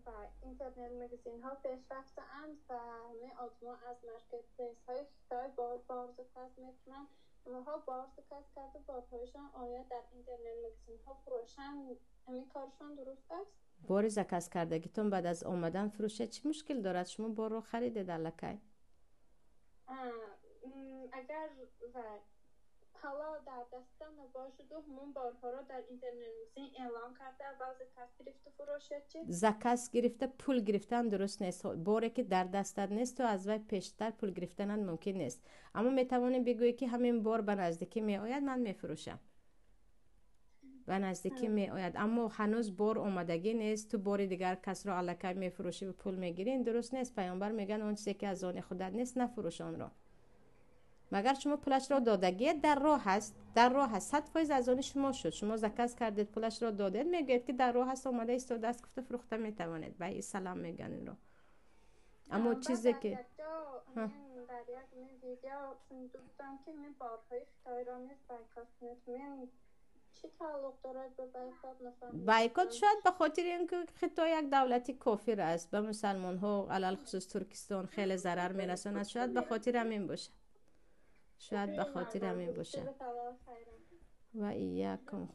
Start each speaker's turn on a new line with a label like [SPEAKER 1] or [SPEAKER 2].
[SPEAKER 1] و اینترنت مگزین ها پیشرفته اند و همه آدما از مارکت پلیس های خیلی بارز کسب میکنند. اونها بارز کسب کرده بارهایشان آیا در اینترنت مگزین ها فروشن همین کارشان درست است؟
[SPEAKER 2] بار کسب کردگیتون بعد از آمدن فروشه چی مشکل دارد؟ شما بار رو خریده در لکه؟
[SPEAKER 1] اگر حالا در دستم نباشد و همون بارها رو در اینترنت مگزین اعلام کرده اول زکست گرفته فروشه چی؟
[SPEAKER 2] زکست گرفته پول گرفتن درست نیست. باری که در دستت نیست و از وی پیشتر پول گرفتن ممکن نیست، اما میتوانی بگویی که همین بار به نزدیکی می آید من میفروشم، به نزدیکی می آید اما هنوز بار آمدگی نیست، تو بار دیگر کس را الکی میفروشی و پول میگیری. این درست نیست. پیامبر میگن اون چیزی که از آن خودت نیست نفروش آن را، مگر شما پولش را دادگی در راه هست، در راه هست 100% از آن شما شد، شما زکات کردید پولش را دادید، میگید که در راه هست آمده است و دست گفته فروخته میتوانید به سلام میگن این را. اما چیزی که
[SPEAKER 1] من در یک ویدیو شنیده بودم که من بارهای خیلی را نیست بایکات من چی تعلق دارد به بایکات نفهمیدم.
[SPEAKER 2] بایکات شاید به خاطر اینکه خطا یک دولتی کافر است به مسلمان ها علل خصوص ترکستان خیلی ضرر میرساند، شاید به خاطر همین باشه، شاید به خاطر همین باشه. و ایاکم